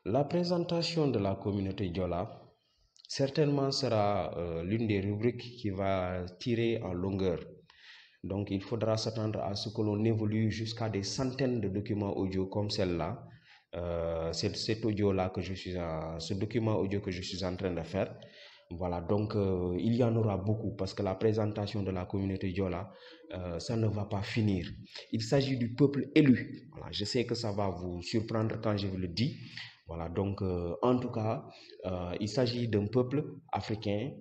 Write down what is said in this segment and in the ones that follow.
La présentation de la communauté Diola certainement sera l'une des rubriques qui va tirer en longueur. Donc il faudra s'attendre à ce que l'on évolue jusqu'à des centaines de documents audio comme celle-là. Cet audio-là ce document audio que je suis en train de faire. Voilà, donc il y en aura beaucoup parce que la présentation de la communauté Diola, ça ne va pas finir. Il s'agit du peuple élu. Voilà, je sais que ça va vous surprendre quand je vous le dis. Voilà, donc en tout cas, il s'agit d'un peuple africain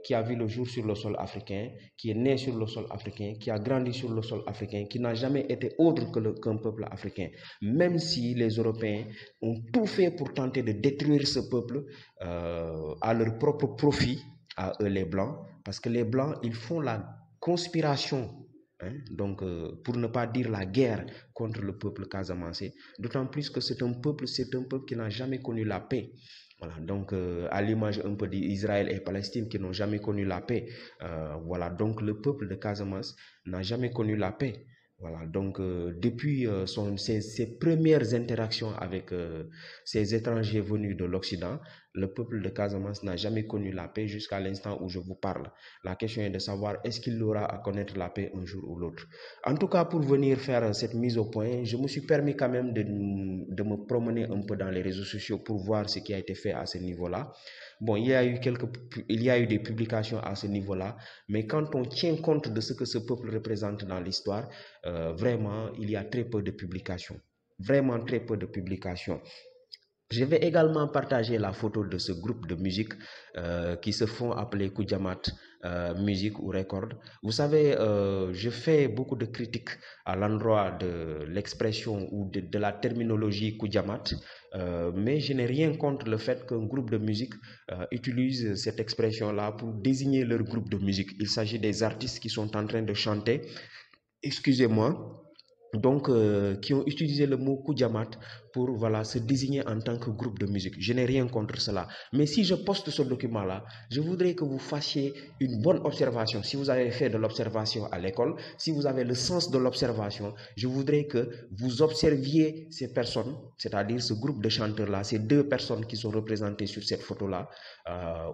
qui a vu le jour sur le sol africain, qui est né sur le sol africain, qui a grandi sur le sol africain, qui n'a jamais été autre qu'un peuple africain. Même si les Européens ont tout fait pour tenter de détruire ce peuple à leur propre profit, à eux les Blancs, parce que les Blancs, ils font la conspiration, donc pour ne pas dire la guerre contre le peuple casamancé, d'autant plus que c'est un peuple qui n'a jamais connu la paix. Voilà, donc à l'image un peu d'Israël et Palestine qui n'ont jamais connu la paix. Voilà, donc le peuple de Casamance n'a jamais connu la paix. Voilà, donc depuis ses premières interactions avec ces étrangers venus de l'Occident, le peuple de Casamance n'a jamais connu la paix jusqu'à l'instant où je vous parle. La question est de savoir est-ce qu'il aura à connaître la paix un jour ou l'autre. En tout cas, pour venir faire cette mise au point, je me suis permis quand même de me promener un peu dans les réseaux sociaux pour voir ce qui a été fait à ce niveau-là. Bon, il y a eu des publications à ce niveau-là, mais quand on tient compte de ce que ce peuple représente dans l'histoire, vraiment, il y a très peu de publications. Vraiment très peu de publications. Je vais également partager la photo de ce groupe de musique qui se font appeler Koudiamat Musique ou Record. Vous savez, je fais beaucoup de critiques à l'endroit de l'expression ou de la terminologie Koudiamat, mais je n'ai rien contre le fait qu'un groupe de musique utilise cette expression-là pour désigner leur groupe de musique. Il s'agit des artistes qui sont en train de chanter, excusez-moi, donc qui ont utilisé le mot Koudiamat pour se désigner en tant que groupe de musique. Je n'ai rien contre cela. Mais si je poste ce document-là, je voudrais que vous fassiez une bonne observation. Si vous avez fait de l'observation à l'école, si vous avez le sens de l'observation, je voudrais que vous observiez ces personnes, c'est-à-dire ce groupe de chanteurs-là, ces deux personnes qui sont représentées sur cette photo-là,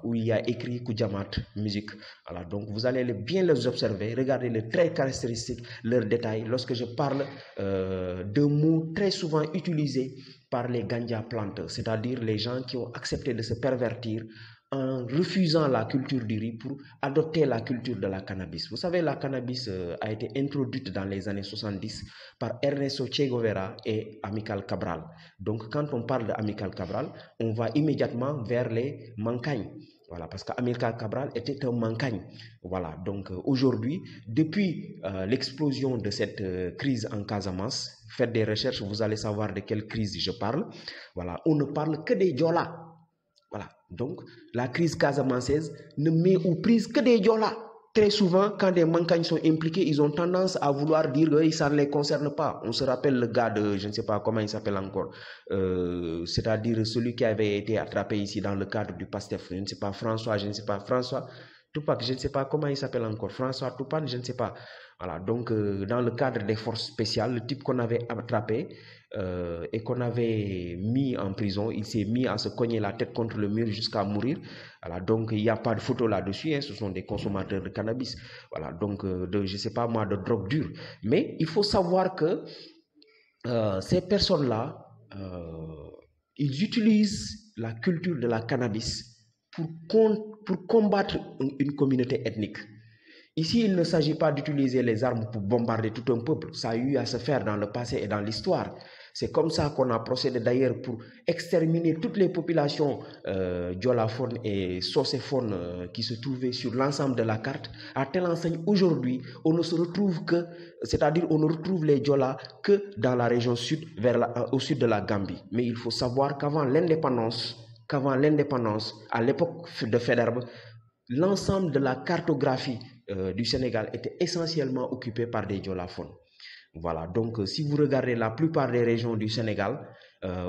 où il y a écrit Koudiamat Musique. Voilà, donc vous allez bien les observer, regardez les traits caractéristiques, leurs détails. Lorsque je parle de mots très souvent utilisés par les ganja planteurs, c'est-à-dire les gens qui ont accepté de se pervertir en refusant la culture du riz pour adopter la culture de la cannabis. Vous savez, la cannabis a été introduite dans les années 70 par Ernesto Che Guevara et Amical Cabral. Donc, quand on parle d'Amical Cabral, on va immédiatement vers les Mancagne. Voilà, parce qu'Amilcar Cabral était un mancagne. Voilà, donc aujourd'hui, depuis l'explosion de cette crise en Casamance, faites des recherches, vous allez savoir de quelle crise je parle. Voilà, on ne parle que des Diola. Voilà, donc la crise casamançaise ne met aux prises que des Diola. Très souvent, quand des mancagnes sont impliqués, ils ont tendance à vouloir dire que ça ne les concerne pas. On se rappelle le gars de, je ne sais pas comment il s'appelle encore, c'est-à-dire celui qui avait été attrapé ici dans le cadre du PASTEF, je ne sais pas, François Tupac, je ne sais pas comment il s'appelle encore, François Toupane, je ne sais pas. Voilà, donc dans le cadre des forces spéciales, le type qu'on avait attrapé et qu'on avait mis en prison, il s'est mis à se cogner la tête contre le mur jusqu'à mourir. Voilà, donc il n'y a pas de photo là-dessus, ce sont des consommateurs de cannabis. Voilà, donc je ne sais pas moi, de drogue dure. Mais il faut savoir que ces personnes-là, ils utilisent la culture de la cannabis pour combattre une communauté ethnique. Ici, il ne s'agit pas d'utiliser les armes pour bombarder tout un peuple. Ça a eu à se faire dans le passé et dans l'histoire. C'est comme ça qu'on a procédé d'ailleurs pour exterminer toutes les populations diolaphones et socéphones qui se trouvaient sur l'ensemble de la carte. À telle enseigne, aujourd'hui, on ne se retrouve que, c'est-à-dire on ne retrouve les Diola que dans la région sud, au sud de la Gambie. Mais il faut savoir qu'avant l'indépendance, à l'époque de Faidherbe, l'ensemble de la cartographie du Sénégal était essentiellement occupé par des diolaphones. Voilà, donc si vous regardez la plupart des régions du Sénégal,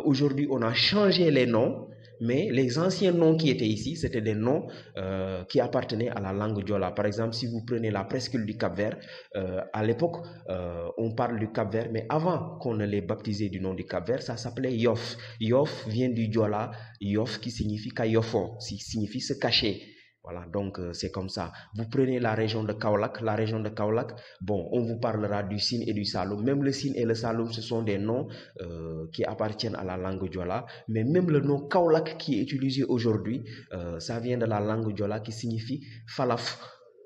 aujourd'hui on a changé les noms, Mais les anciens noms qui étaient ici, c'était des noms qui appartenaient à la langue Diola. Par exemple, si vous prenez la presqu'île du Cap-Vert, à l'époque, on parle du Cap-Vert, mais avant qu'on ne les baptisé du nom du Cap-Vert, ça s'appelait Yoff. Yoff vient du Diola, Yoff qui signifie Kayofo, qui signifie se cacher. Voilà, donc c'est comme ça. Vous prenez la région de Kaolack, bon, on vous parlera du Sine et du Saloum. Même le Sine et le Saloum, ce sont des noms qui appartiennent à la langue Diola. Mais même le nom Kaolack qui est utilisé aujourd'hui, ça vient de la langue Diola qui signifie Falaf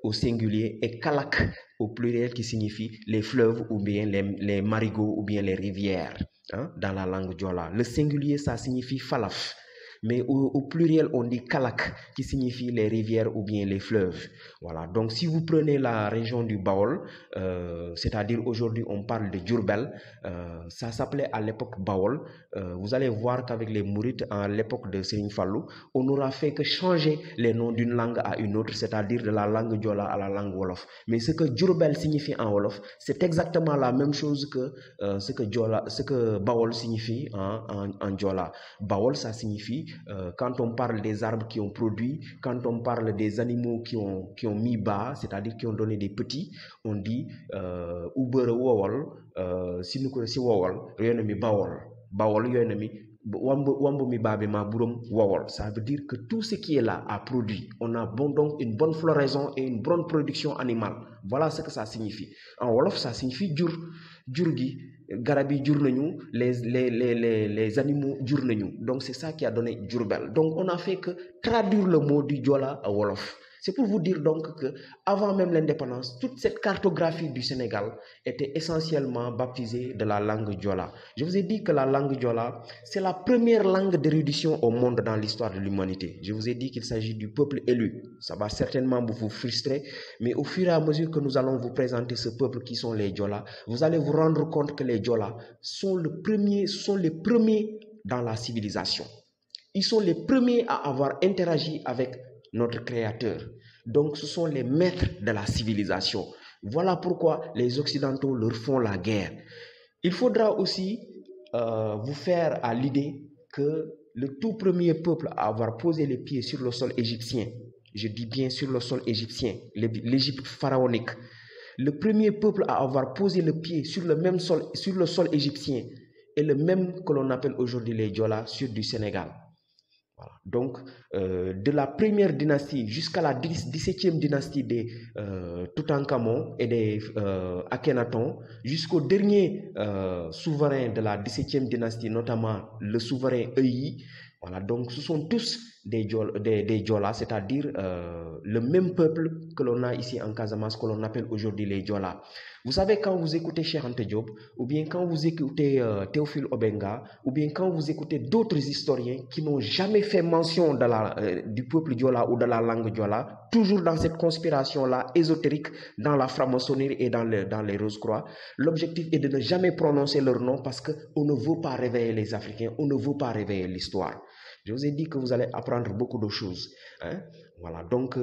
au singulier et Kalak au pluriel qui signifie les fleuves ou bien les marigots ou bien les rivières, hein, dans la langue Diola. Le singulier, ça signifie Falaf. Mais au pluriel, on dit Kalak, qui signifie les rivières ou bien les fleuves. Voilà. Donc, si vous prenez la région du Baol, c'est-à-dire aujourd'hui, on parle de Diourbel, ça s'appelait à l'époque Baol. Vous allez voir qu'avec les Mourites, à l'époque de Serigne Fallou, on n'aura fait que changer les noms d'une langue à une autre, c'est-à-dire de la langue Diola à la langue Wolof. Mais ce que Diourbel signifie en Wolof, c'est exactement la même chose que ce que Baol signifie en Diola. Baol, ça signifie quand on parle des arbres qui ont produit, quand on parle des animaux qui ont mis bas, c'est-à-dire qui ont donné des petits, on dit Ubere Wowol, si nous connaissons Wowol, rien mi Bawol, Bawol rien mi Wambo mi babe ma burom Wowol. Ça veut dire que tout ce qui est là a produit. On a donc une bonne floraison et une bonne production animale. Voilà ce que ça signifie. En Wolof, ça signifie Djur. Djurgi. Garabi jur nañu, les animaux jur nañu. Donc c'est ça qui a donné Diourbel. Donc on a fait que traduire le mot du Diola à Wolof. C'est pour vous dire donc que avant même l'indépendance, toute cette cartographie du Sénégal était essentiellement baptisée de la langue Diola. Je vous ai dit que la langue Diola, c'est la première langue d'érudition au monde dans l'histoire de l'humanité. Je vous ai dit qu'il s'agit du peuple élu. Ça va certainement vous frustrer, mais au fur et à mesure que nous allons vous présenter ce peuple qui sont les Diola, vous allez vous rendre compte que les Diola sont les premiers dans la civilisation. Ils sont les premiers à avoir interagi avec notre Créateur. Donc, ce sont les maîtres de la civilisation. Voilà pourquoi les Occidentaux leur font la guerre. Il faudra aussi vous faire à l'idée que le tout premier peuple à avoir posé les pieds sur le sol égyptien, je dis bien sur le sol égyptien, l'Égypte pharaonique, le premier peuple à avoir posé le pied sur le sol égyptien est le même que l'on appelle aujourd'hui les Diola, sud du Sénégal. Voilà. Donc, de la première dynastie jusqu'à la 17e dynastie des Toutankhamon et des Akhenaton, jusqu'au dernier souverain de la 17e dynastie, notamment le souverain Euyi. Voilà, donc ce sont tous des Diola, c'est-à-dire le même peuple que l'on a ici en Casamance, que l'on appelle aujourd'hui les Diola. Vous savez, quand vous écoutez Cheikh Anta Diop, ou bien quand vous écoutez Théophile Obenga, ou bien quand vous écoutez d'autres historiens qui n'ont jamais fait mention du peuple Diola ou de la langue Diola, toujours dans cette conspiration-là ésotérique, dans la franc-maçonnerie et dans les Rose-Croix, l'objectif est de ne jamais prononcer leur nom parce qu'on ne veut pas réveiller les Africains, on ne veut pas réveiller l'histoire. Je vous ai dit que vous allez apprendre beaucoup de choses. Hein? Voilà, donc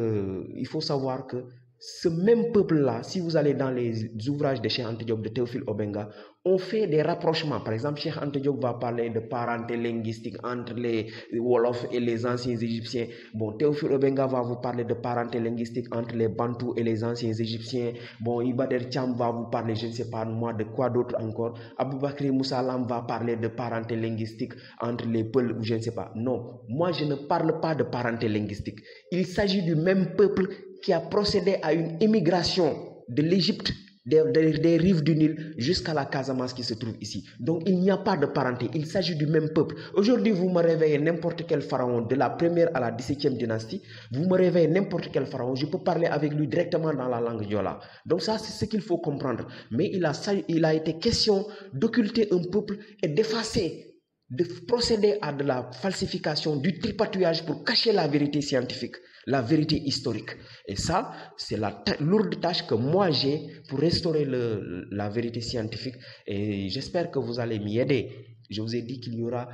il faut savoir que ce même peuple-là, si vous allez dans les ouvrages de Cheikh Anta Diop, de Théophile Obenga, on fait des rapprochements. Par exemple, Cheikh Anta Diop va parler de parenté linguistique entre les Wolofs et les anciens Égyptiens. Bon, Théophile Obenga va vous parler de parenté linguistique entre les Bantous et les anciens Égyptiens. Bon, Ibader Thiam va vous parler, je ne sais pas moi, de quoi d'autre encore. Aboubakri Moussalam va parler de parenté linguistique entre les Peuls ou je ne sais pas. Non, moi je ne parle pas de parenté linguistique. Il s'agit du même peuple qui a procédé à une émigration de l'Égypte, des rives du Nil jusqu'à la Casamance qui se trouve ici. Donc il n'y a pas de parenté, il s'agit du même peuple. Aujourd'hui, vous me réveillez n'importe quel pharaon de la première à la 17e dynastie, vous me réveillez n'importe quel pharaon, je peux parler avec lui directement dans la langue Diola. Donc ça, c'est ce qu'il faut comprendre. Mais il a été question d'occulter un peuple et d'effacer, de procéder à de la falsification, du tripatouillage pour cacher la vérité scientifique, la vérité historique. Et ça, c'est la lourde tâche que moi j'ai pour restaurer la vérité scientifique. Et j'espère que vous allez m'y aider. Je vous ai dit qu'il y aura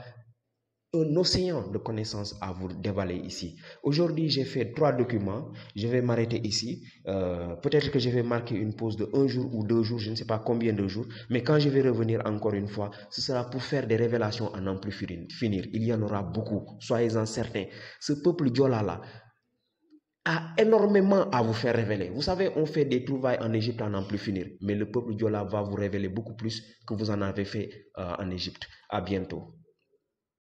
un océan de connaissances à vous dévaler ici. Aujourd'hui, j'ai fait 3 documents. Je vais m'arrêter ici. Peut-être que je vais marquer une pause de 1 jour ou 2 jours, je ne sais pas combien de jours. Mais quand je vais revenir encore une fois, ce sera pour faire des révélations à n'en plus finir. Il y en aura beaucoup, soyez-en certains. Ce peuple Diola-là a énormément à vous faire révéler. Vous savez, on fait des trouvailles en Égypte à n'en plus finir. Mais le peuple Diola va vous révéler beaucoup plus que vous en avez fait en Égypte. À bientôt.